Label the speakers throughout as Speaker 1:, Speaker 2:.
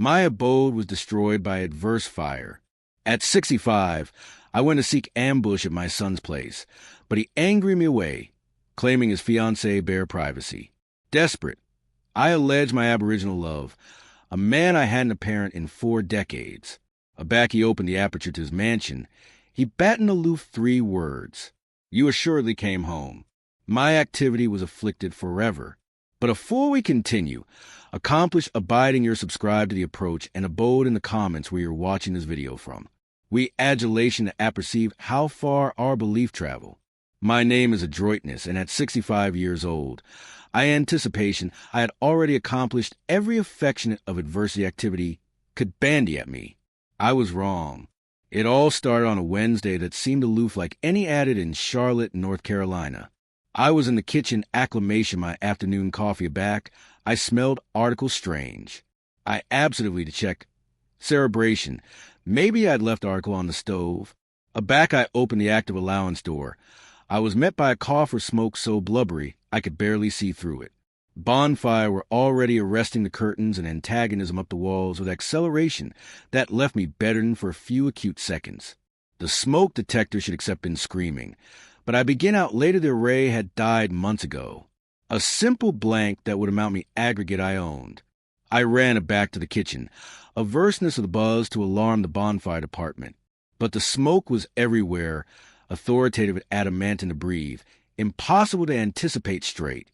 Speaker 1: My abode was destroyed by adverse fire. At 65, I went to seek ambush at my son's place, but he angered me away, claiming his fiancée bare privacy. Desperate, I alleged my aboriginal love, a man I hadn't apparent in 4 decades. Aback he opened the aperture to his mansion. He battened aloof 3 words. You assuredly came home. My activity was afflicted forever. But before we continue, accomplish abiding your subscribe to the approach and abode in the comments where you're watching this video from. We adulation to apperceive how far our belief travel. My name is adroitness, and at 65 years old, I had already accomplished every affectionate of adversity activity could bandy at me. I was wrong. It all started on a Wednesday that seemed aloof like any added in Charlotte, North Carolina. I was in the kitchen acclimation my afternoon coffee aback. I smelled article strange. I absolutely to check. Cerebration. Maybe I'd left article on the stove. Aback I opened the active allowance door. I was met by a cough or smoke so blubbery I could barely see through it. Bonfire were already arresting the curtains and antagonism up the walls with acceleration that left me bedridden for a few acute seconds. The smoke detector should accept been screaming, but I begin out later the array had died months ago. A simple blank that would amount me aggregate I owned. I ran back to the kitchen, averseness of the buzz to alarm the bonfire department. But the smoke was everywhere, authoritative and adamantine to breathe, impossible to anticipate straight.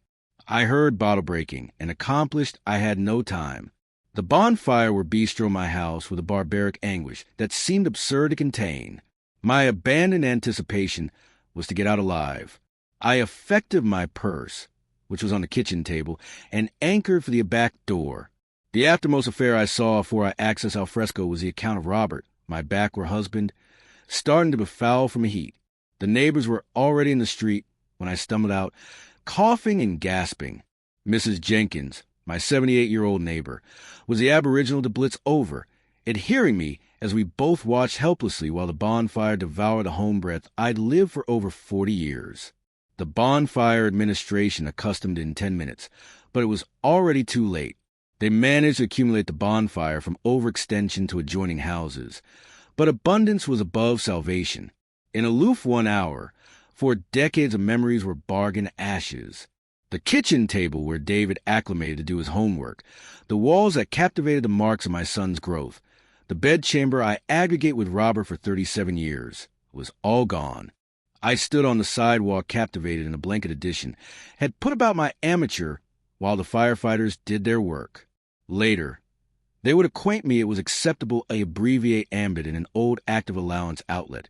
Speaker 1: I heard bottle breaking, and accomplished I had no time. The bonfire were bistro my house with a barbaric anguish that seemed absurd to contain. My abandoned anticipation was to get out alive. I effected my purse, which was on the kitchen table, and anchored for the back door. The aftermost affair I saw before I accessed al fresco was the account of Robert, my backward husband, starting to befoul from heat. The neighbors were already in the street when I stumbled out, coughing and gasping. Mrs. Jenkins, my 78-year-old neighbor, was the aboriginal to blitz over, adhering me as we both watched helplessly while the bonfire devoured the home breath I'd lived for over 40 years. The bonfire administration accustomed in 10 minutes, but it was already too late. They managed to accumulate the bonfire from overextension to adjoining houses, but abundance was above salvation. In aloof 1 hour, 4 decades of memories were bargain ashes. The kitchen table where David acclimated to do his homework, the walls that captivated the marks of my son's growth, the bedchamber I aggregate with Robert for 37 years, was all gone. I stood on the sidewalk captivated in a blanket edition, had put about my amateur while the firefighters did their work. Later, they would acquaint me it was acceptable to abbreviate ambit in an old active allowance outlet,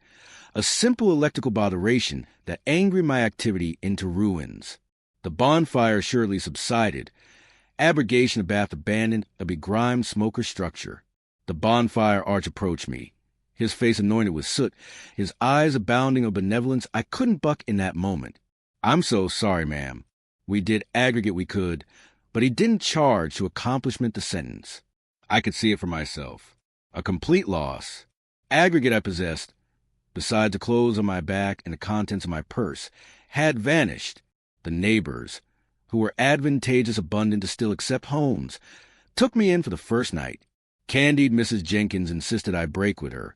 Speaker 1: a simple electrical botheration that angered my activity into ruins. The bonfire surely subsided. Abrogation of bath abandoned a begrimed smoker structure. The bonfire arch approached me, his face anointed with soot, his eyes abounding of benevolence I couldn't buck in that moment. I'm so sorry, ma'am. We did aggregate we could, but he didn't charge to accomplishment the sentence. I could see it for myself. A complete loss. Aggregate I possessed, besides the clothes on my back and the contents of my purse, had vanished. The neighbors, who were advantageous abundant to still accept homes, took me in for the first night. Candied Mrs. Jenkins insisted I break with her,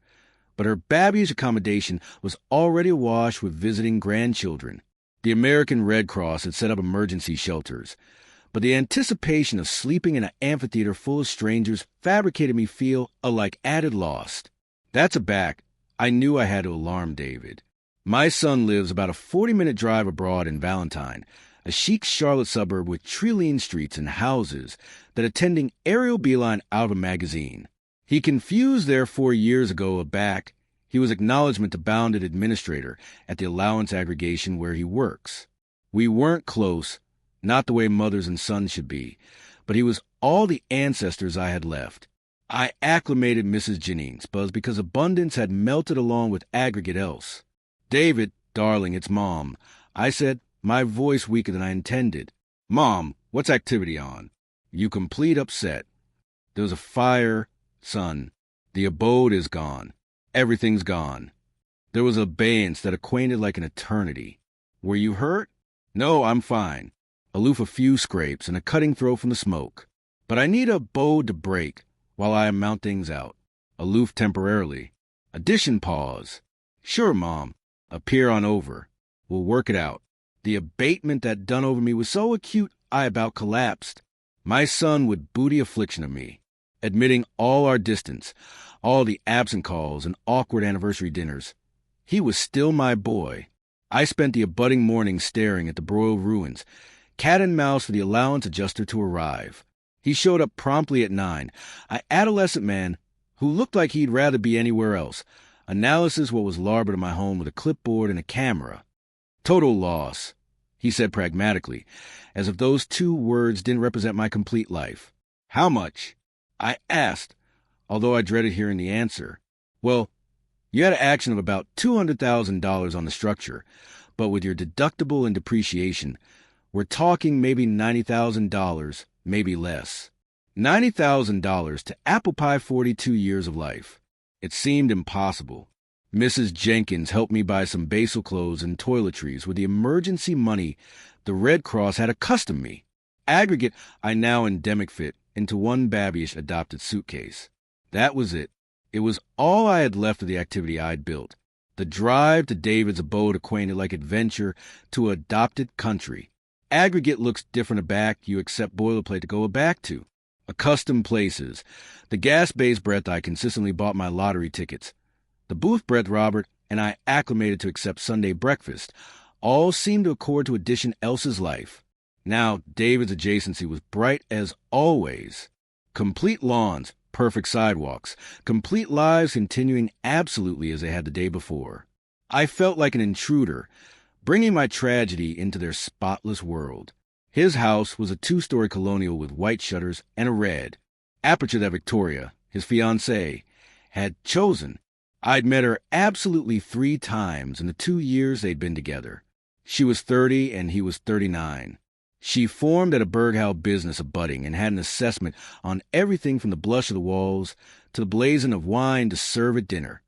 Speaker 1: but her babyish accommodation was already awash with visiting grandchildren. The American Red Cross had set up emergency shelters, but the anticipation of sleeping in an amphitheater full of strangers fabricated me feel alike added lost. That's aback. I knew I had to alarm David. My son lives about a 40-minute drive abroad in Valentine, a chic Charlotte suburb with tree-lean streets and houses that attending aerial beeline out of a magazine. He confused there 4 years ago aback. He was acknowledgment to bounded administrator at the allowance aggregation where he works. We weren't close, not the way mothers and sons should be, but he was all the ancestors I had left. I acclimated Mrs. Jennings, Buzz, because abundance had melted along with aggregate else. David, darling, it's Mom. I said, my voice weaker than I intended. Mom, what's activity on? You complete upset. There was a fire, son. The abode is gone. Everything's gone. There was abeyance that acquainted like an eternity. Were you hurt? No, I'm fine. Aloof a few scrapes and a cutting throat from the smoke. But I need a abode to break, while I amount things out. Aloof temporarily. Addition pause. Sure, Mom. Appear on over. We'll work it out. The abatement that done over me was so acute I about collapsed. My son would booty affliction of me, admitting all our distance, all the absent calls and awkward anniversary dinners. He was still my boy. I spent the abutting morning staring at the broiled ruins, cat and mouse for the allowance adjuster to arrive. He showed up promptly at 9, an adolescent man who looked like he'd rather be anywhere else. Analysis what was larboard of my home with a clipboard and a camera. Total loss, he said pragmatically, as if those 2 words didn't represent my complete life. How much? I asked, although I dreaded hearing the answer. Well, you had an action of about $200,000 on the structure, but with your deductible and depreciation, we're talking maybe $90,000, maybe less. $90,000 to apple pie 42 years of life. It seemed impossible. Mrs. Jenkins helped me buy some basil clothes and toiletries with the emergency money the Red Cross had accustomed me. Aggregate, I now endemic fit into one babyish adopted suitcase. That was it. It was all I had left of the activity I'd built. The drive to David's abode acquainted like adventure to adopted country. Aggregate looks different aback you accept boilerplate to go back to. Accustomed places. The gas-based breath I consistently bought my lottery tickets. The booth breath Robert and I acclimated to accept Sunday breakfast. All seemed to accord to addition Elsa's life. Now David's adjacency was bright as always. Complete lawns, perfect sidewalks, complete lives continuing absolutely as they had the day before. I felt like an intruder, bringing my tragedy into their spotless world. His house was a 2-story colonial with white shutters and a red aperture that Victoria, his fiancée, had chosen. I'd met her absolutely 3 times in the 2 years they'd been together. She was 30 and he was 39. She formed at a Berghow business abutting and had an assessment on everything from the blush of the walls to the blazon of wine to serve at dinner.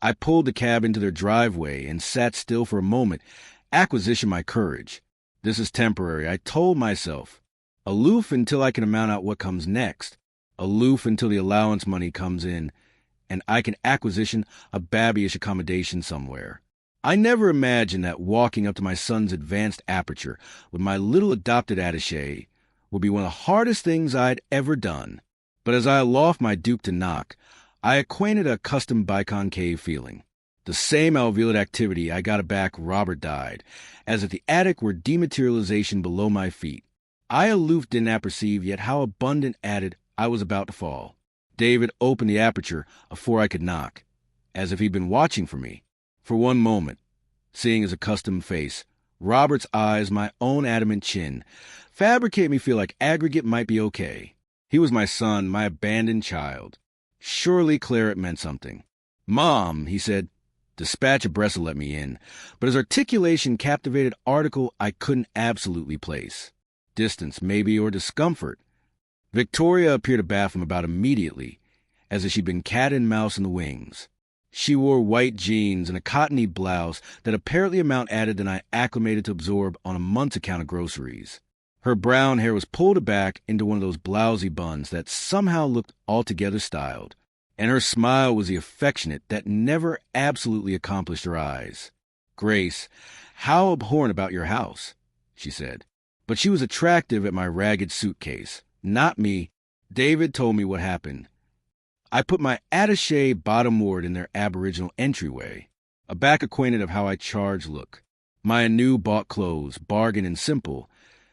Speaker 1: I pulled the cab into their driveway and sat still for a moment, acquisition my courage. This is temporary, I told myself. Aloof until I can amount out what comes next. Aloof until the allowance money comes in and I can acquisition a babyish accommodation somewhere. I never imagined that walking up to my son's advanced aperture with my little adopted attaché would be one of the hardest things I'd ever done. But as I aloft my duke to knock, I acquainted a accustomed biconcave feeling. The same alveolate activity I got aback Robert died, as if the attic were dematerialization below my feet. I aloof did not perceive yet how abundant added I was about to fall. David opened the aperture afore I could knock, as if he'd been watching for me. For one moment, seeing his accustomed face, Robert's eyes, my own adamant chin, fabricate me feel like aggregate might be okay. He was my son, my abandoned child. Surely Claret meant something. Mom, he said. Dispatch abreast let me in, but his articulation captivated article I couldn't absolutely place. Distance, maybe, or discomfort. Victoria appeared to baffle him about immediately, as if she'd been cat and mouse in the wings. She wore white jeans and a cottony blouse that apparently amount added than I acclimated to absorb on a month's account of groceries. Her brown hair was pulled back into one of those blousy buns that somehow looked altogether styled, and her smile was the affectionate that never absolutely accomplished her eyes. Grace, how abhorrent about your house, she said. But she was attractive at my ragged suitcase, not me. David told me what happened. I put my attaché bottomward in their aboriginal entryway, a back acquainted of how I charge look. My anew bought clothes, bargain and simple,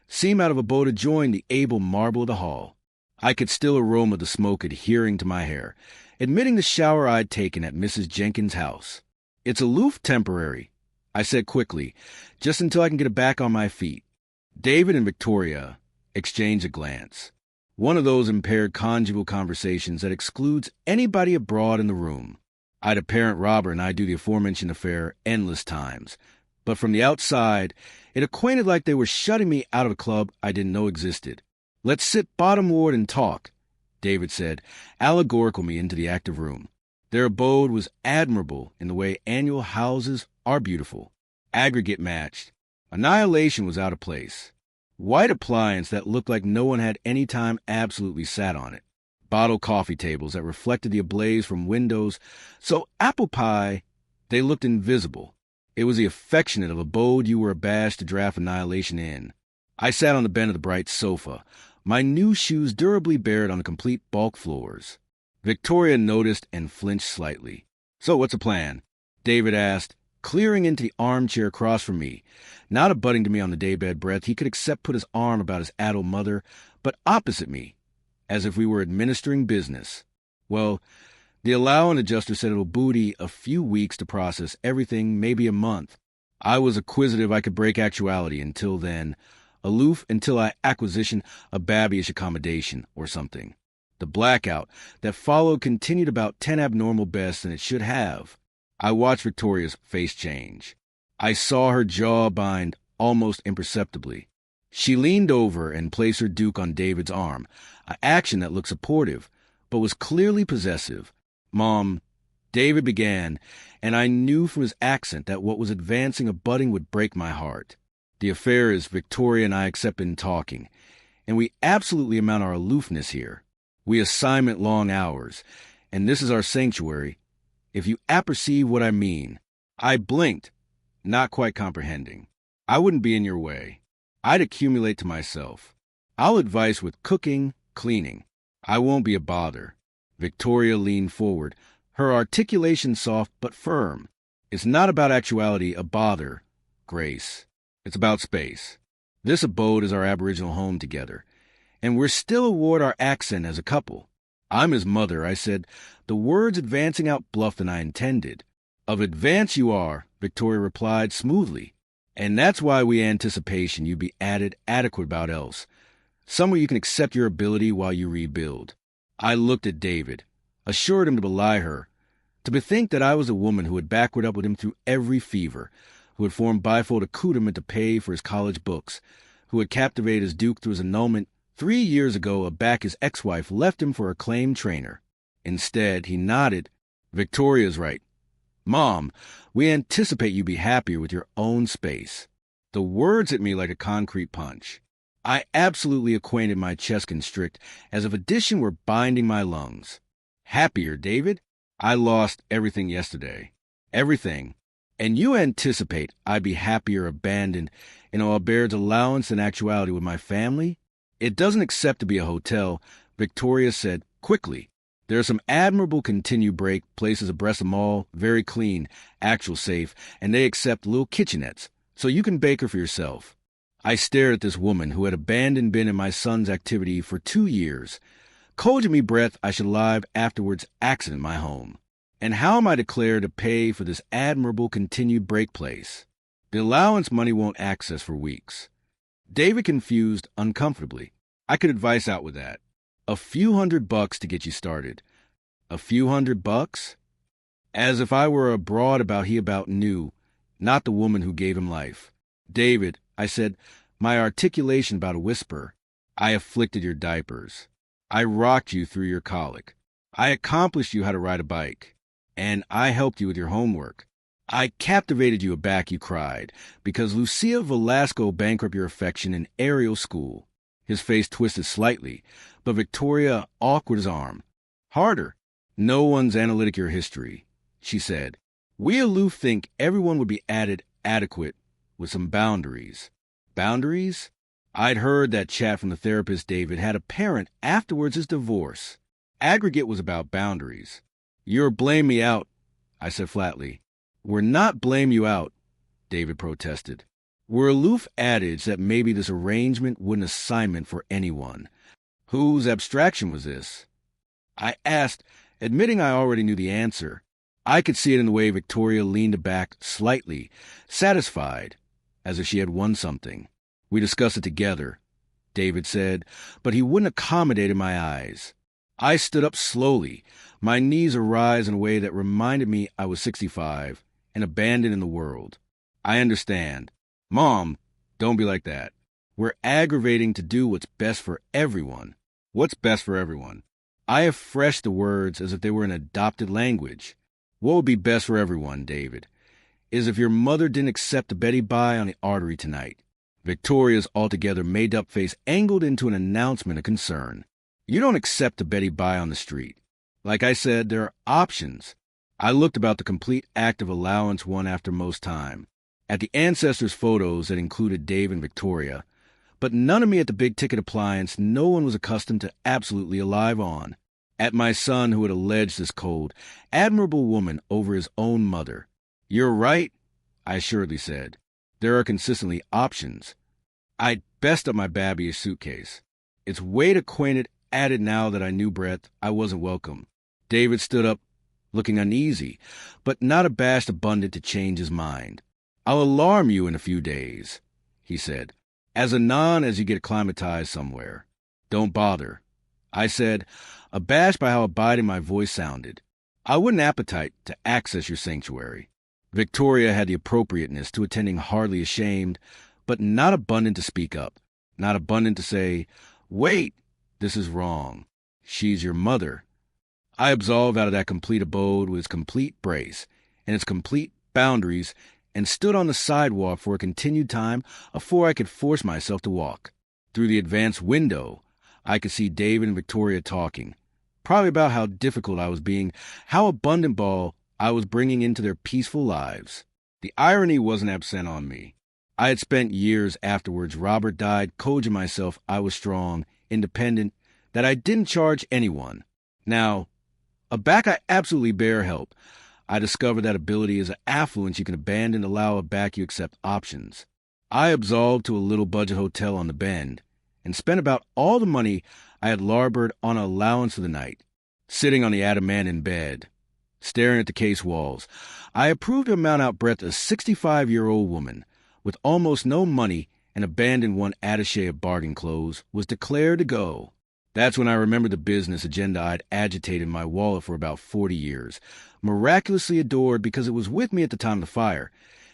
Speaker 1: seem out of a boat adjoined the able marble of the hall. I could still aroma the smoke adhering to my hair, admitting the shower I'd taken at Mrs. Jenkins' house. It's aloof temporary, I said quickly, just until I can get back on my feet. David and Victoria exchanged a glance. One of those impaired conjugal conversations that excludes anybody abroad in the room. I'd apparent Robert and I do the aforementioned affair endless times, but from the outside, it acquainted like they were shutting me out of a club I didn't know existed. Let's sit bottomward and talk, David said, allegorical me into the active room. Their abode was admirable in the way annual houses are beautiful. Aggregate matched. Annihilation was out of place. White appliance that looked like no one had any time absolutely sat on it. bottle coffee tables that reflected the ablaze from windows. So apple pie, they looked invisible. It was the affectionate of abode you were abashed to draft annihilation in. I sat on the bend of the bright sofa, my new shoes durably bared on the complete bulk floors. Victoria noticed and flinched slightly. "So what's the plan?" David asked, clearing into the armchair across from me. Not abutting to me on the daybed breath, he could accept put his arm about his addled mother, but opposite me, as if we were administering business. "Well, the allowance adjuster said it'll booty a few weeks to process everything, maybe a month." I was acquisitive I could break actuality until then, aloof until I acquisition a babyish accommodation or something. The blackout that followed continued about 10 abnormal bests than it should have. I watched Victoria's face change. I saw her jaw bind almost imperceptibly. She leaned over and placed her duke on David's arm, an action that looked supportive, but was clearly possessive. "Mom," David began, and I knew from his accent that what was advancing a budding would break my heart. "The affair is Victoria and I accept in talking, and we absolutely amount our aloofness here. We assignment long hours, and this is our sanctuary, if you apperceive what I mean." I blinked, not quite comprehending. "I wouldn't be in your way. I'd accumulate to myself. I'll advise with cooking, cleaning. I won't be a bother." Victoria leaned forward, her articulation soft but firm. "It's not about actuality, a bother, Grace. It's about space. This abode is our aboriginal home together, and we're still award our accent as a couple." "I'm his mother," I said, the words advancing out bluff than I intended. "Of advance you are," Victoria replied smoothly. "And that's why we anticipation you'd be adequate about else. Somewhere you can accept your ability while you rebuild." I looked at David, assured him to belie her, to bethink that I was a woman who had backward up with him through every fever, who had formed bifold accoutrement to pay for his college books, who had captivated his duke through his annulment 3 years ago aback his ex-wife left him for a claimed trainer. Instead, he nodded. "Victoria's right. Mom, we anticipate you be happier with your own space." The words hit me like a concrete punch. I absolutely acquainted my chest constrict, as if addition were binding my lungs. "Happier, David? I lost everything yesterday. Everything. And you anticipate I'd be happier abandoned in Aubaird's allowance than actuality with my family? It doesn't accept to be a hotel," Victoria said quickly. "There are some admirable continue break places abreast the mall, very clean, actual safe, and they accept little kitchenettes, so you can bake her for yourself." I stared at this woman who had abandoned been in my son's activity for 2 years. Cold me breath I should live afterwards accident my home. And how am I declared to pay for this admirable continued break place? The allowance money won't access for weeks. David confused uncomfortably. "I could advise out with that. A few $100 to get you started." "A few $100?" As if I were a broad about he about knew, not the woman who gave him life. "David," I said, my articulation about a whisper, "I afflicted your diapers. I rocked you through your colic. I accomplished you how to ride a bike. And I helped you with your homework. I captivated you aback, you cried, because Lucia Velasco bankrupt your affection in aerial school." His face twisted slightly, but Victoria awkward his arm. "Harder. No one's analytic your history," she said. "We aloof think everyone would be adequate with some boundaries." Boundaries? I'd heard that chat from the therapist David had a parent afterwards his divorce. Aggregate was about boundaries. "You're blame me out," I said flatly. "We're not blame you out," David protested. "We're aloof adage that maybe this arrangement wouldn't assignment for anyone." Whose abstraction was this? I asked, admitting I already knew the answer. I could see it in the way Victoria leaned back slightly, satisfied, as if she had won something. "We discussed it together," David said, but he wouldn't accommodate in my eyes. I stood up slowly, my knees arise in a way that reminded me I was 65 and abandoned in the world. "I understand. Mom, don't be like that. We're aggravating to do what's best for everyone." "What's best for everyone?" I have freshed the words as if they were an adopted language. "What would be best for everyone, David, is if your mother didn't accept a Betty Bye on the artery tonight." Victoria's altogether made-up face angled into an announcement of concern. You don't accept a Betty Buy on the street. Like I said, there are options. I looked about the complete act of allowance one after most time. At the ancestors' photos that included Dave and Victoria, but none of me at the big-ticket appliance no one was accustomed to absolutely alive on. At my son who had alleged this cold, admirable woman over his own mother. You're right, I assuredly said. There are consistently options. I'd best up my babyish suitcase. Its weight acquainted added now that I knew breath, I wasn't welcome. David stood up, looking uneasy, but not abashed abundant to change his mind. I'll alarm you in a few days, he said, as anon as you get acclimatized somewhere. Don't bother, I said, abashed by how abiding my voice sounded. I wouldn't appetite to access your sanctuary. Victoria had the appropriateness to attending hardly ashamed, but not abundant to speak up, not abundant to say, wait, this is wrong. She's your mother. I absolved out of that complete abode with its complete brace and its complete boundaries and stood on the sidewalk for a continued time afore I could force myself to walk. Through the advanced window, I could see David and Victoria talking, probably about how difficult I was being, how abundant ball I was bringing into their peaceful lives. The irony wasn't absent on me. I had spent years afterwards Robert died coaching myself I was strong, independent, that I didn't charge anyone. Now, aback I absolutely bear help. I discovered that ability is an affluence you can abandon to allow aback you accept options. I absolved to a little budget hotel on the Bend and spent about all the money I had larboard on an allowance for the night, sitting on the adamant bed, staring at the case walls. I approved to amount out breath a 65-year-old woman with almost no money and abandoned one attache of bargain clothes was declared to go. That's when I remembered the business agenda I'd agitated in my wallet for about 40 years, miraculously adored because it was with me at the time of the fire.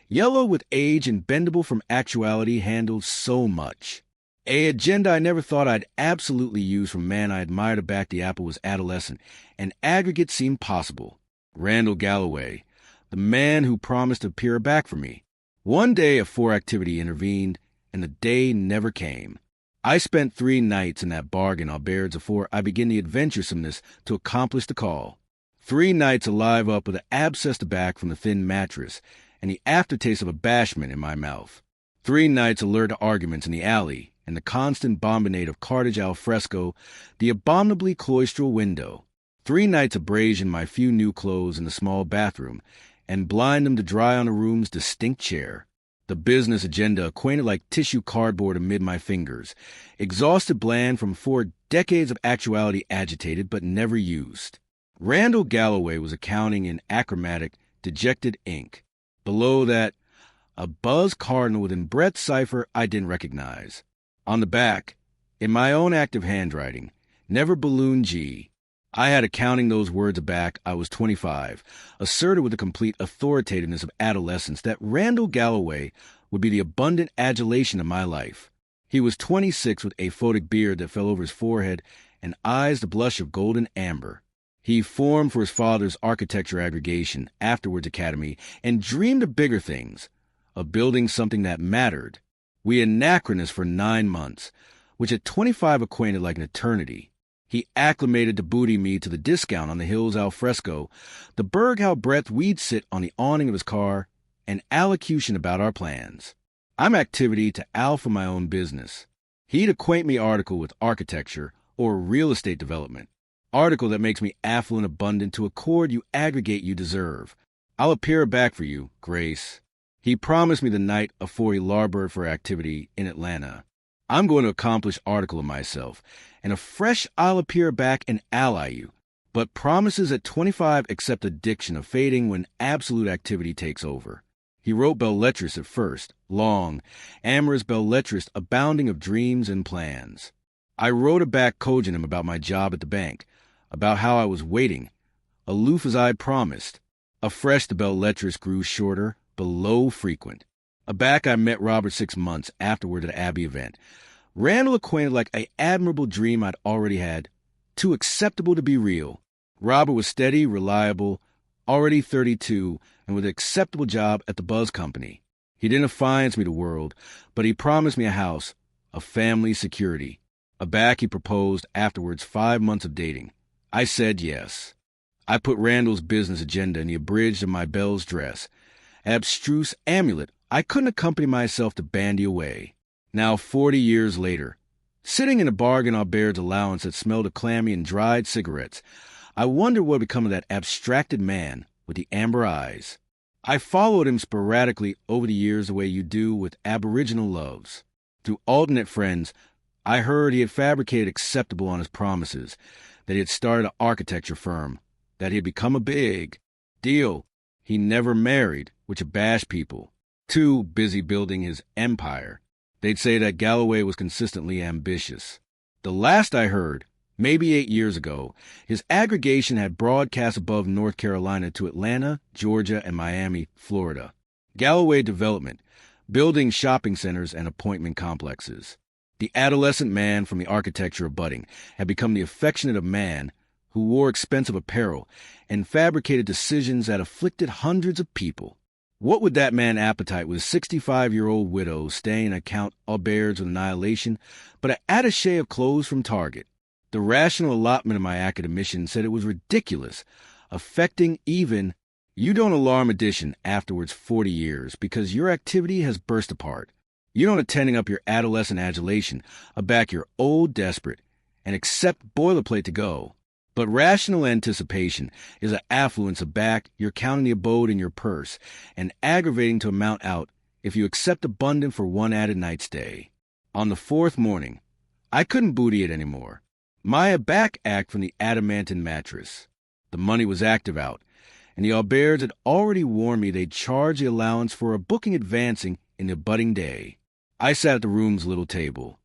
Speaker 1: Yellow with age and bendable from actuality handled so much. A agenda I never thought I'd absolutely use from man I admired aback the apple was adolescent, and aggregate seemed possible. Randall Galloway, the man who promised to appear aback for me. One day of activity intervened, and the day never came. I spent 3 nights in that bargain on Baird's afore I began the adventuresomeness to accomplish the call. 3 nights alive up with an abscessed aback from the thin mattress and the aftertaste of abashment in my mouth. 3 nights alert to arguments in the alley and the constant bombardment of cartage al fresco, the abominably cloistral window. 3 nights abrasion my few new clothes in the small bathroom and blind them to dry on the room's distinct chair. The business agenda acquainted like tissue cardboard amid my fingers, exhausted bland from 4 decades of actuality agitated but never used. Randall Galloway was accounting in achromatic, dejected ink. Below that, a buzz cardinal within breadth cipher I didn't recognize. On the back, in my own active handwriting, never balloon G. I had accounting those words aback. I was 25, asserted with the complete authoritativeness of adolescence that Randall Galloway would be the abundant adulation of my life. He was 26 with a photic beard that fell over his forehead and eyes the blush of golden amber. He formed for his father's architecture aggregation, afterwards academy, and dreamed of bigger things, of building something that mattered. We anachronous for 9 months, which at 25 acquainted like an eternity. He acclimated to booty me to the discount on the hills al fresco, the burg how breath we'd sit on the awning of his car, and allocution about our plans. I'm activity to Al for my own business. He'd acquaint me article with architecture or real estate development. Article that makes me affluent abundant to accord you aggregate you deserve. I'll appear back for you, Grace. He promised me the night afore he larboard for activity in Atlanta. I'm going to accomplish article of myself, and afresh I'll appear back and ally you. But promises at 25 accept addiction of fading when absolute activity takes over. He wrote belletrised at first, long, amorous belletrised abounding of dreams and plans. I wrote a back coging him about my job at the bank, about how I was waiting, aloof as I had promised. Afresh the belletrised grew shorter, below frequent. Aback I met Robert 6 months afterward at an Abbey event. Randall acquainted like a admirable dream I'd already had, too acceptable to be real. Robert was steady, reliable, already 32, and with an acceptable job at the Buzz Company. He didn't affiance me the world, but he promised me a house, a family security, Aback, he proposed afterwards 5 months of dating. I said yes. I put Randall's business agenda in the abridged of my belle's dress. Abstruse amulet, I couldn't accompany myself to bandy away. Now 40 years later, sitting in a bargain Aubert's allowance that smelled of clammy and dried cigarettes, I wondered what would become of that abstracted man with the amber eyes. I followed him sporadically over the years the way you do with aboriginal loves. Through alternate friends, I heard he had fabricated acceptable on his promises, that he had started an architecture firm, that he had become a big deal. He never married, which abashed people. Too busy building his empire. They'd say that Galloway was consistently ambitious. The last I heard, maybe 8 years ago, his aggregation had broadcast above North Carolina to Atlanta, Georgia, and Miami, Florida. Galloway Development, building shopping centers and appointment complexes. The adolescent man from the architecture of budding had become the affectionate of man who wore expensive apparel and fabricated decisions that afflicted hundreds of people. What would that man appetite with a 65-year-old widow staying at Count Aubert's with annihilation, but an attaché of clothes from Target? The rational allotment of my academician said it was ridiculous, affecting even, you don't alarm addition afterwards 40 years because your activity has burst apart. You don't attending up your adolescent adulation, aback your old desperate, and accept boilerplate to go. But rational anticipation is an affluence aback you're counting the abode in your purse, and aggravating to amount out if you accept abundant for one added night stay. On the 4th morning, I couldn't booty it anymore. My aback act from the adamantine mattress. The money was active out, and the Auberts had already warned me they'd charge the allowance for a booking advancing in the budding day. I sat at the room's little table,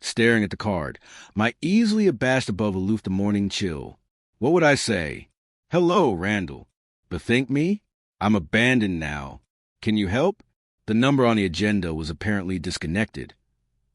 Speaker 1: staring at the card, my easily abashed above aloof the morning chill. What would I say? Hello, Randall. Bethink me? I'm abandoned now. Can you help? The number on the agenda was apparently disconnected.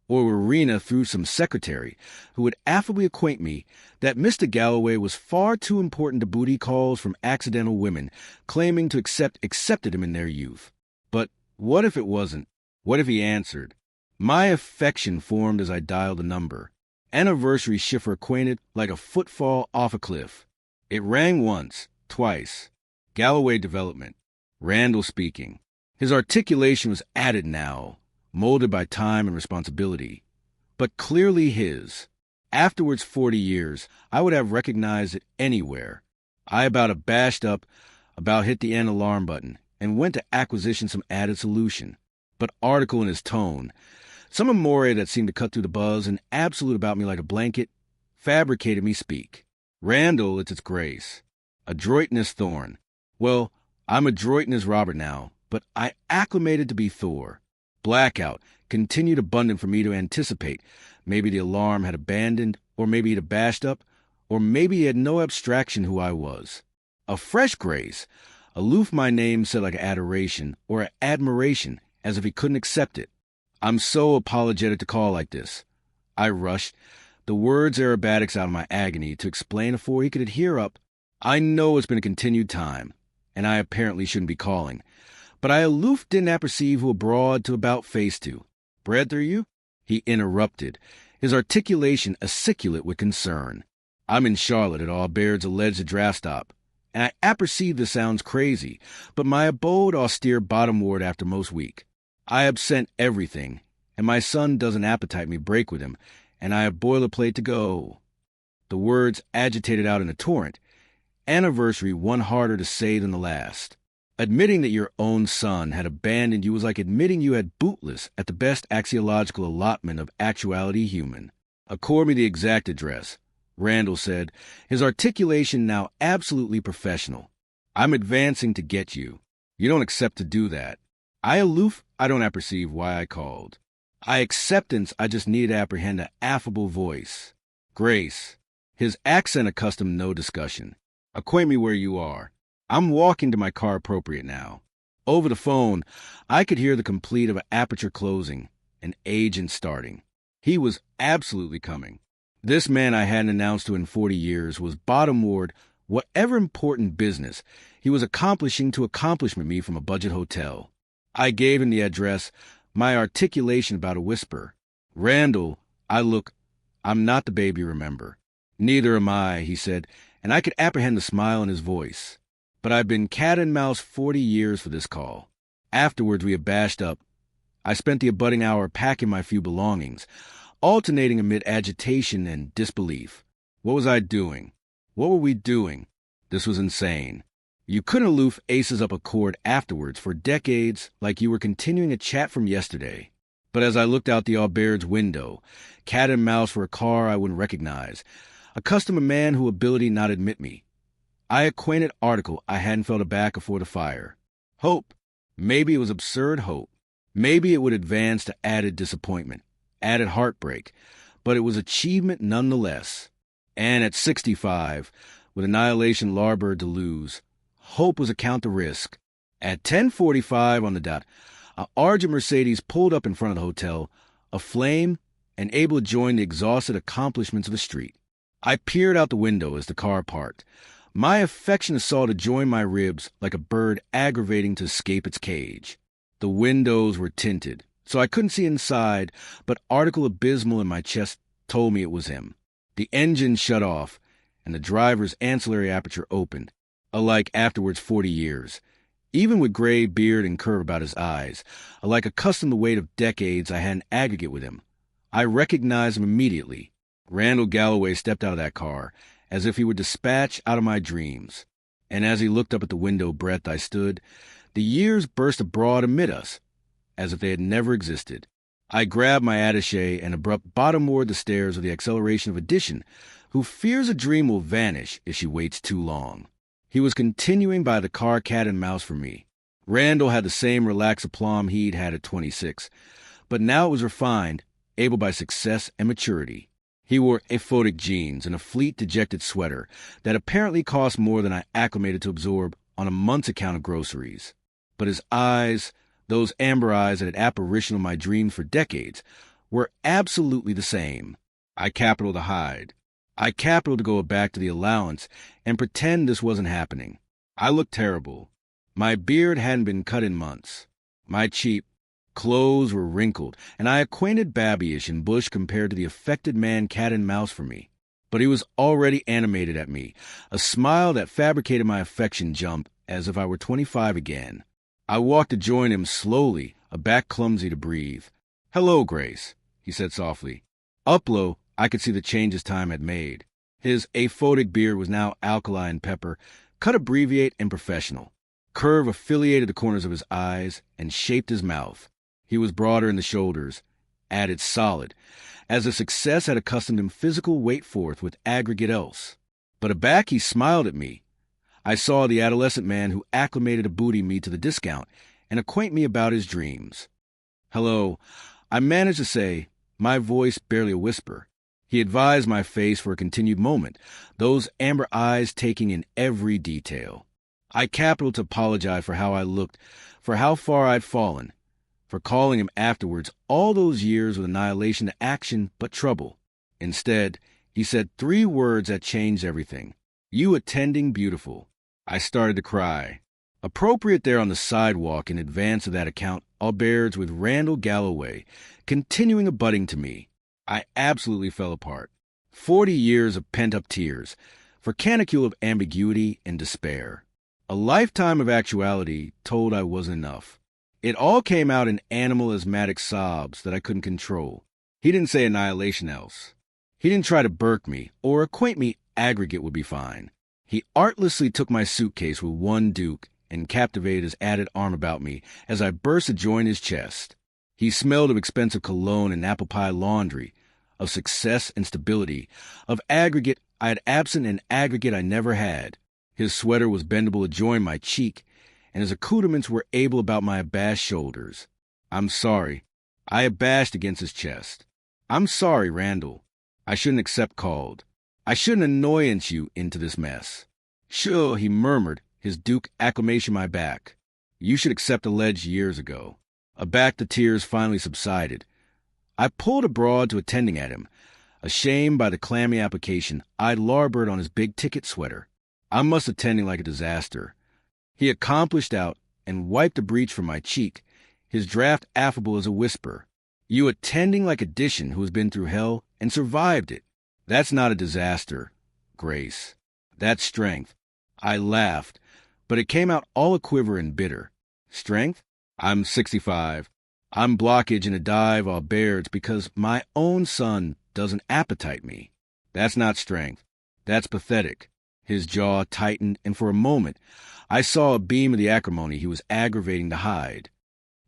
Speaker 1: Or Rowena through some secretary, who would affably acquaint me that Mr. Galloway was far too important to booty calls from accidental women claiming to accepted him in their youth. But what if it wasn't? What if he answered? My affection formed as I dialed the number. Anniversary shiffer acquainted like a footfall off a cliff. It rang once, twice. Galloway Development. Randall speaking. His articulation was added now, molded by time and responsibility, but clearly his. Afterwards 40 years, I would have recognized it anywhere. I about abashed up, about hit the end alarm button, and went to acquisition some added solution. But article in his tone, some amore that seemed to cut through the buzz and absolute about me like a blanket, fabricated me speak. Randall, it's its grace. Adroitness Thorn. Well, I'm adroitness Robert now, but I acclimated to be Thor. Blackout, continued abundant for me to anticipate. Maybe the alarm had abandoned, or maybe he'd abashed up, or maybe he had no abstraction who I was. A fresh grace, aloof my name said like adoration, or admiration, as if he couldn't accept it. I'm so apologetic to call like this. I rushed, the words aerobatics out of my agony, to explain afore he could adhere up. I know it's been a continued time, and I apparently shouldn't be calling. But I aloof didn't apperceive who abroad to about face to. Bred through you? He interrupted, his articulation aciculate with concern. I'm in Charlotte at Aubert's alleged draft stop, and I apperceive this sounds crazy, but my abode austere bottomward after most week. I absent everything, and my son doesn't appetite me break with him, and I have boilerplate to go. The words agitated out in a torrent. Anniversary one harder to say than the last. Admitting that your own son had abandoned you was like admitting you had bootless at the best axiological allotment of actuality human. Accord me the exact address, Randall said, his articulation now absolutely professional. I'm advancing to get you. You don't accept to do that. I aloof, I don't apperceive why I called. I acceptance, I just need to apprehend an affable voice. Grace. His accent accustomed no discussion. Acquaint me where you are. I'm walking to my car appropriate now. Over the phone, I could hear the complete of an aperture closing, an agent starting. He was absolutely coming. This man I hadn't announced to in 40 years was bottomward whatever important business he was accomplishing to accomplishment me from a budget hotel. I gave him the address, my articulation about a whisper. Randall, I look I'm not the babe you remember. Neither am I, he said, and I could apprehend the smile in his voice. But I've been cat and mouse 40 years for this call. Afterwards, we had bashed up. I spent the abutting hour packing my few belongings, alternating amid agitation and disbelief. What was I doing? What were we doing? This was insane. You couldn't aloof aces up a chord afterwards for decades like you were continuing a chat from yesterday. But as I looked out the Aubaire's window, cat and mouse for a car I wouldn't recognize, a customer man whose ability not admit me. I acquainted article I hadn't felt aback afore the fire. Hope. Maybe it was absurd hope. Maybe it would advance to added disappointment, added heartbreak, but it was achievement nonetheless. And at 65, with annihilation larboard to lose, hope was a count to risk. At 10:45 on the dot, a Argent Mercedes pulled up in front of the hotel, aflame and able to join the exhausted accomplishments of the street. I peered out the window as the car parked, my affectionate soul to join my ribs like a bird aggravating to escape its cage. The windows were tinted, so I couldn't see inside, but article abysmal in my chest told me it was him. The engine shut off, and the driver's ancillary aperture opened, alike afterwards 40 years. Even with gray beard and curve about his eyes, alike accustomed to the weight of decades I had an aggregate with him. I recognized him immediately. Randall Galloway stepped out of that car, as if he were dispatched out of my dreams. And as he looked up at the window breadth I stood, the years burst abroad amid us, as if they had never existed. I grabbed my attaché and abrupt bottom-moored the stairs with the acceleration of addition, who fears a dream will vanish if she waits too long. He was continuing by the car cat and mouse for me. Randall had the same relaxed aplomb he'd had at 26, but now it was refined, able by success and maturity. He wore aphotic jeans and a fleet, dejected sweater that apparently cost more than I acclimated to absorb on a month's account of groceries. But his eyes, those amber eyes that had apparitioned my dreams for decades, were absolutely the same. I capital to hide. I capital to go back to the allowance and pretend this wasn't happening. I looked terrible. My beard hadn't been cut in months. My cheap clothes were wrinkled, and I acquainted babyish and Bush compared to the affected man cat and mouse for me. But he was already animated at me. A smile that fabricated my affection jumped as if I were 25 again. I walked to join him slowly, a back clumsy to breathe. "Hello, Grace," he said softly. Up low, I could see the changes time had made. His aphotic beard was now alkali and pepper, cut abbreviate and professional. Curve affiliated the corners of his eyes and shaped his mouth. He was broader in the shoulders, added solid, as if success had accustomed him physical weight forth with aggregate else. But aback he smiled at me. I saw the adolescent man who acclimated a booty me to the discount and acquaint me about his dreams. "Hello," I managed to say, my voice barely a whisper. He advised my face for a continued moment, those amber eyes taking in every detail. I capital to apologize for how I looked, for how far I'd fallen, for calling him afterwards all those years with annihilation to action but trouble. Instead, he said 3 words that changed everything. "You attending beautiful." I started to cry. Appropriate there on the sidewalk in advance of that account, Aubaire's with Randall Galloway, continuing abutting to me. I absolutely fell apart. 40 years of pent-up tears, for canicule of ambiguity and despair. A lifetime of actuality told I wasn't enough. It all came out in animal asthmatic sobs that I couldn't control. He didn't say annihilation else. He didn't try to burk me, or acquaint me aggregate would be fine. He artlessly took my suitcase with one duke and captivated his added arm about me as I burst to join his chest. He smelled of expensive cologne and apple pie laundry, of success and stability, of aggregate I had absent and aggregate I never had. His sweater was bendable to join my cheek, and his accoutrements were able about my abashed shoulders. "I'm sorry." I abashed against his chest. "I'm sorry, Randall. I shouldn't accept called. I shouldn't annoyance you into this mess." "Sure," he murmured, his duke acclamation my back. "You should accept alleged years ago." Aback the tears finally subsided. I pulled abroad to attending at him, ashamed by the clammy application I'd larboard on his big-ticket sweater. I must attending like a disaster. He accomplished out and wiped the breach from my cheek, his draft affable as a whisper. "You attending like addition who has been through hell and survived it. That's not a disaster, Grace. That's strength. I laughed, but it came out all a-quiver and bitter. Strength? I'm 65. I'm blockage in a dive au Baird's because my own son doesn't appetite me. That's not strength. That's pathetic. His jaw tightened, and for a moment, I saw a beam of the acrimony he was aggravating to hide.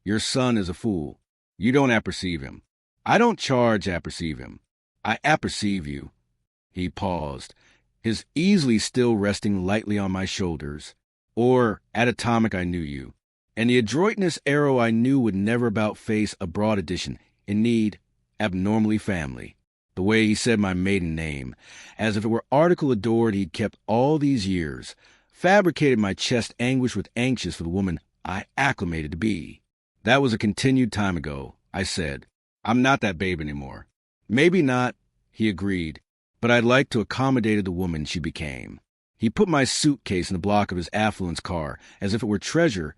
Speaker 1: Your son is a fool. You don't apperceive him. I don't charge apperceive him. I apperceive you. He paused, his easily still resting lightly on my shoulders. Or, at atomic, I knew you. And the adroitness arrow I knew would never about face a broad edition, in need, abnormally family. The way he said my maiden name, as if it were article adored he'd kept all these years, fabricated my chest anguish with anxious for the woman I acclimated to be. That was a continued time ago, I said. I'm not that babe anymore. Maybe not, he agreed, but I'd like to accommodate the woman she became. He put my suitcase in the block of his affluence car, as if it were treasure,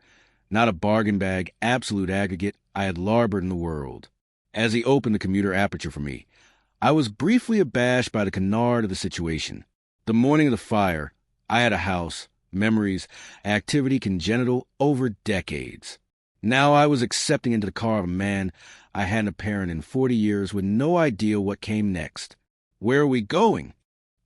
Speaker 1: not a bargain bag, absolute aggregate I had larboard in the world. As he opened the commuter aperture for me, I was briefly abashed by the canard of the situation. The morning of the fire, I had a house, memories, activity congenital over decades. Now I was accepting into the car of a man I hadn't a parent in 40 years with no idea what came next. Where are we going?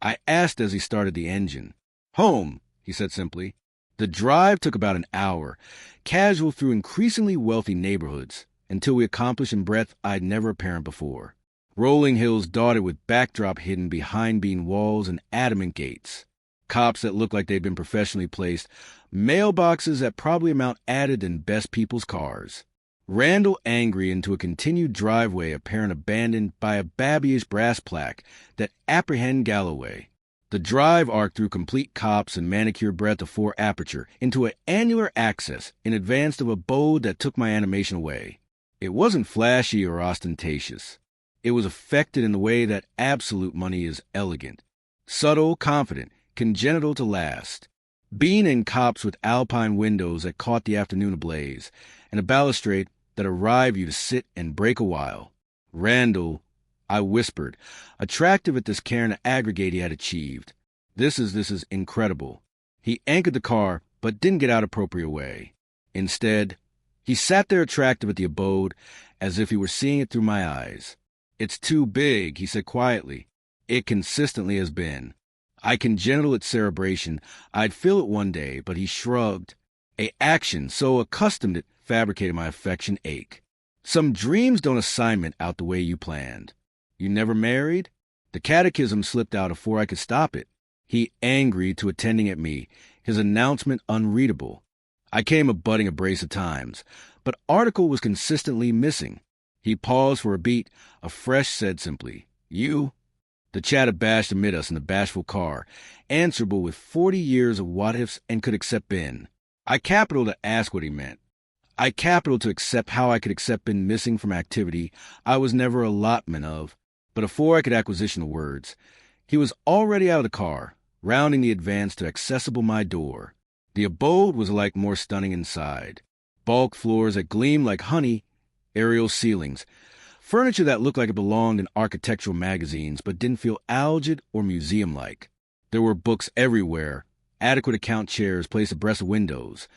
Speaker 1: I asked as he started the engine. Home, he said simply. The drive took about an hour, casual through increasingly wealthy neighborhoods, until we accomplished in breadth I'd never apparent before. Rolling hills dotted with backdrop hidden behind bean walls and adamant gates. Cops that looked like they'd been professionally placed. Mailboxes that probably amount added in best people's cars. Randall angry into a continued driveway apparent abandoned by a babyish brass plaque that apprehend Galloway. The drive arced through complete cops and manicured breadth of 4 aperture into an annular access in advance of a abode that took my animation away. It wasn't flashy or ostentatious. It was affected in the way that absolute money is elegant. Subtle, confident, congenital to last. Bean and cops with alpine windows that caught the afternoon ablaze, and a balustrade that arrived you to sit and break a while. Randall, I whispered, attractive at this cairn of aggregate he had achieved. This is incredible. He anchored the car, but didn't get out appropriate way. Instead, he sat there attractive at the abode, as if he were seeing it through my eyes. It's too big, he said quietly. It consistently has been. I congenital its cerebration. I'd fill it one day, but he shrugged. A action so accustomed it fabricated my affection ache. Some dreams don't assignment out the way you planned. You never married? The catechism slipped out before I could stop it. He angry to attending at me, his announcement unreadable. I came abutting a brace of times, but article was consistently missing. He paused for a beat, afresh said simply, You? The chat abashed amid us in the bashful car, answerable with 40 years of what-ifs and could accept Ben. I capital to ask what he meant. I capital to accept how I could accept Ben missing from activity I was never allotment of, but before I could acquisition the words, he was already out of the car, rounding the advance to accessible my door. The abode was alike more stunning inside. Bulk floors that gleamed like honey, aerial ceilings, furniture that looked like it belonged in architectural magazines but didn't feel algid or museum-like. There were books everywhere, adequate account chairs placed abreast of windows,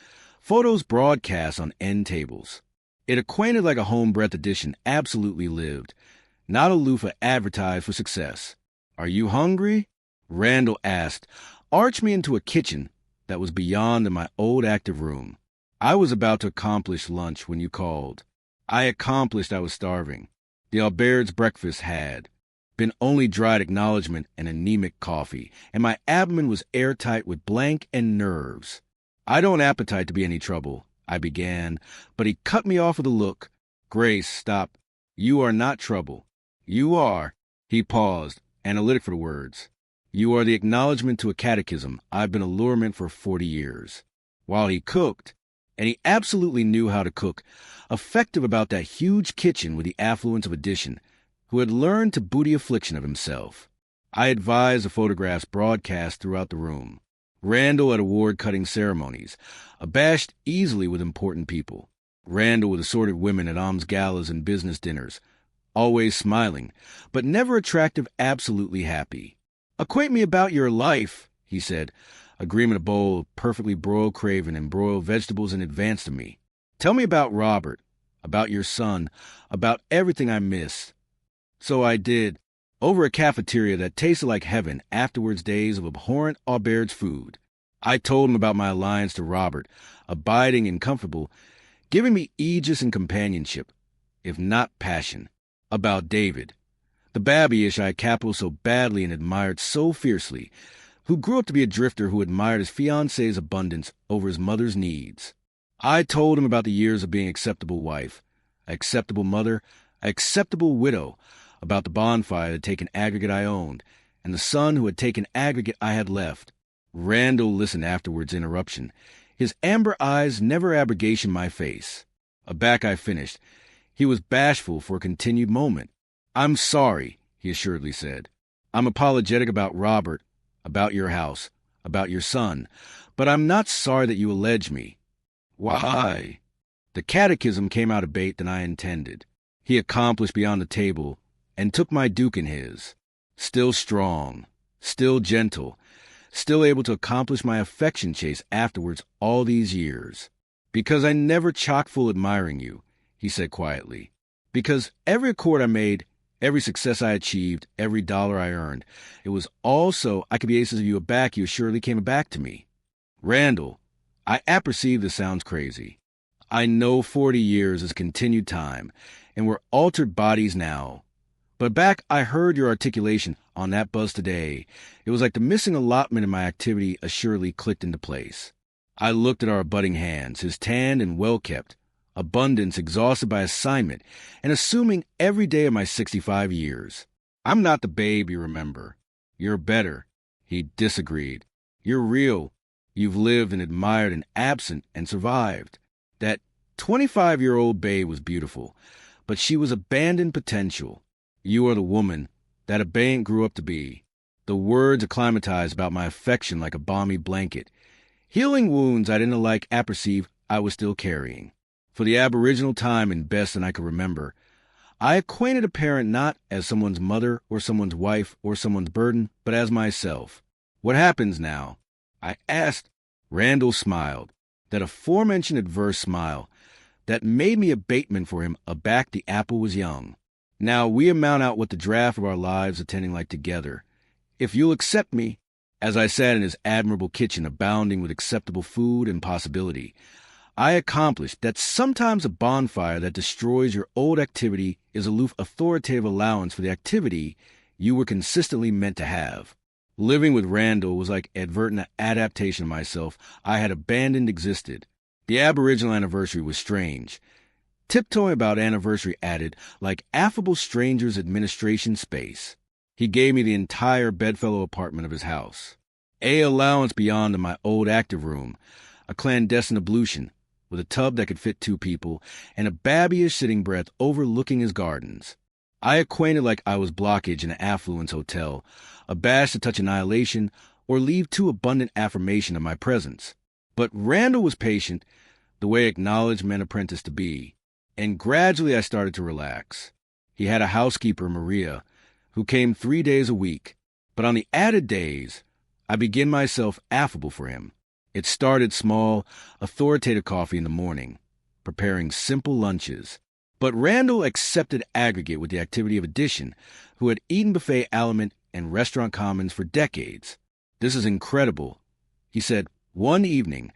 Speaker 1: photos broadcast on end tables. It acquainted like a home-breath edition absolutely lived, not aloof or advertised for success. Are you hungry? Randall asked, arched me into a kitchen that was beyond in my old active room. I was about to accomplish lunch when you called. I accomplished I was starving. The Albert's breakfast had been only dried acknowledgement and anemic coffee, and my abdomen was airtight with blank and nerves. I don't appetite to be any trouble, I began, but he cut me off with a look. Grace, stop. You are not trouble. You are. He paused, analytic for the words. You are the acknowledgement to a catechism I've been allurement for 40 years. While he cooked, and he absolutely knew how to cook, effective about that huge kitchen with the affluence of addition, who had learned to booty affliction of himself. I advised the photographs broadcast throughout the room. Randall at award-cutting ceremonies, abashed easily with important people. Randall with assorted women at alms galas and business dinners, always smiling, but never attractive, absolutely happy. "Acquaint me about your life," he said, agreeing a bowl of perfectly broiled craven and broiled vegetables in advance to me. "Tell me about Robert, about your son, about everything I missed." So I did, over a cafeteria that tasted like heaven afterwards days of abhorrent Aubert's food. I told him about my alliance to Robert, abiding and comfortable, giving me aegis and companionship, if not passion. About David, the babyish I capital so badly and admired so fiercely, who grew up to be a drifter who admired his fiancée's abundance over his mother's needs. I told him about the years of being an acceptable wife, an acceptable mother, an acceptable widow, about the bonfire that had taken aggregate I owned, and the son who had taken aggregate I had left. Randall listened afterwards interruption, his amber eyes never abrogation my face. Aback I finished. He was bashful for a continued moment. "I'm sorry," he assuredly said. "I'm apologetic about Robert, about your house, about your son, but I'm not sorry that you allege me." "Why?" The catechism came out a bait than I intended. He accomplished beyond the table, and took my duke in his. Still strong, still gentle, still able to accomplish my affection chase afterwards all these years. "Because I never chock full admiring you," he said quietly. "Because every accord I made, every success I achieved, every dollar I earned, it was all so I could be aces of you aback you assuredly came back to me. Randall, I apperceive this sounds crazy. I know 40 years is continued time, and we're altered bodies now. But back I heard your articulation on that buzz today. It was like the missing allotment in my activity assuredly clicked into place. I looked at our budding hands, his tanned and well-kept, abundance exhausted by assignment, and assuming every day of my 65 years. I'm not the babe you remember. You're better." He disagreed. "You're real. You've lived and admired and absent and survived. That 25-year-old babe was beautiful, but she was abandoned potential. You are the woman that abeyant grew up to be." The words acclimatized about my affection like a balmy blanket, healing wounds I didn't alike apperceive I was still carrying. For the aboriginal time and best than I could remember, I acquainted a parent not as someone's mother or someone's wife or someone's burden, but as myself. "What happens now?" I asked. Randall smiled, that aforementioned adverse smile, that made me a bateman for him aback the apple was young. "Now we amount out what the draft of our lives attending like together. If you'll accept me," as I sat in his admirable kitchen abounding with acceptable food and possibility, I accomplished that sometimes a bonfire that destroys your old activity is aloof authoritative allowance for the activity you were consistently meant to have. Living with Randall was like advertent adaptation of myself I had abandoned existed. The aboriginal anniversary was strange. Tiptoeing about anniversary added, like affable strangers administration space. He gave me the entire bedfellow apartment of his house. A allowance beyond in my old active room, a clandestine ablution, with a tub that could fit 2 people, and a babyish sitting breath overlooking his gardens. I acquainted like I was blockage in an affluence hotel, abashed to touch annihilation or leave too abundant affirmation of my presence. But Randall was patient, the way acknowledged men apprentice to be, and gradually I started to relax. He had a housekeeper, Maria, who came 3 days a week, but on the added days, I began myself affable for him. It started small, authoritative coffee in the morning, preparing simple lunches. But Randall accepted aggregate with the activity of addition, who had eaten buffet aliment and restaurant commons for decades. "This is incredible," he said one evening,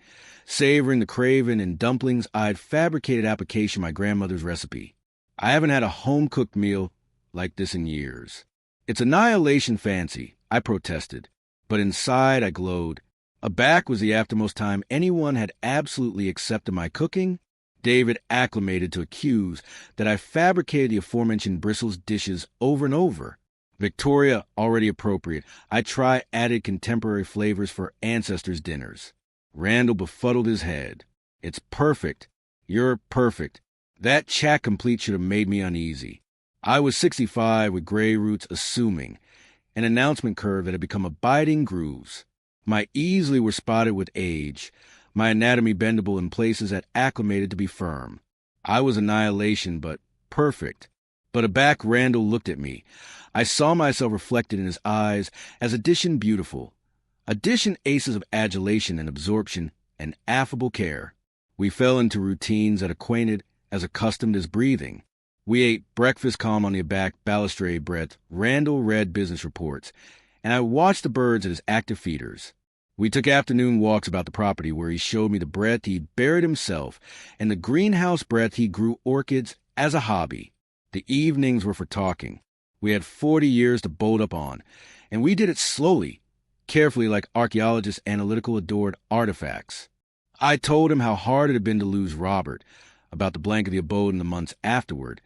Speaker 1: savoring the craven and dumplings I'd fabricated application of my grandmother's recipe. "I haven't had a home-cooked meal like this in years." "It's annihilation fancy," I protested, but inside I glowed. Aback was the aftermost time anyone had absolutely accepted my cooking. David acclimated to accuse that I fabricated the aforementioned bristles dishes over and over. Victoria, already appropriate. I try added contemporary flavors for ancestors' dinners. Randall befuddled his head. "It's perfect. You're perfect." That chat complete should have made me uneasy. I was 65 with gray roots assuming, an announcement curve that had become abiding grooves. My easily were spotted with age, my anatomy bendable in places that acclimated to be firm. I was annihilation, but perfect. But aback Randall looked at me. I saw myself reflected in his eyes as addition beautiful. Addition aces of adulation and absorption and affable care. We fell into routines that acquainted as accustomed as breathing. We ate breakfast calm on the back balustrade breadth. Randall read business reports, and I watched the birds at his active feeders. We took afternoon walks about the property where he showed me the breadth he'd buried himself and the greenhouse breadth he grew orchids as a hobby. The evenings were for talking. We had 40 years to bolt up on, and we did it slowly, carefully like archaeologists analytical adored artifacts. I told him how hard it had been to lose Robert, about the blank of the abode in the months afterward,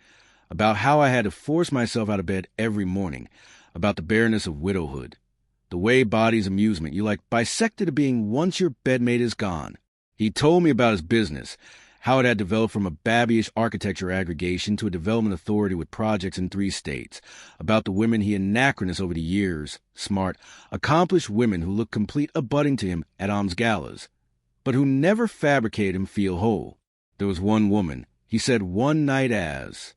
Speaker 1: about how I had to force myself out of bed every morning, about the bareness of widowhood, the way body's amusement you like bisected a being once your bedmate is gone. He told me about his business, how it had developed from a babyish architecture aggregation to a development authority with projects in 3 states, about the women he anachronized over the years, smart, accomplished women who looked complete abutting to him at alms galas, but who never fabricated him feel whole. There was one woman, he said one night as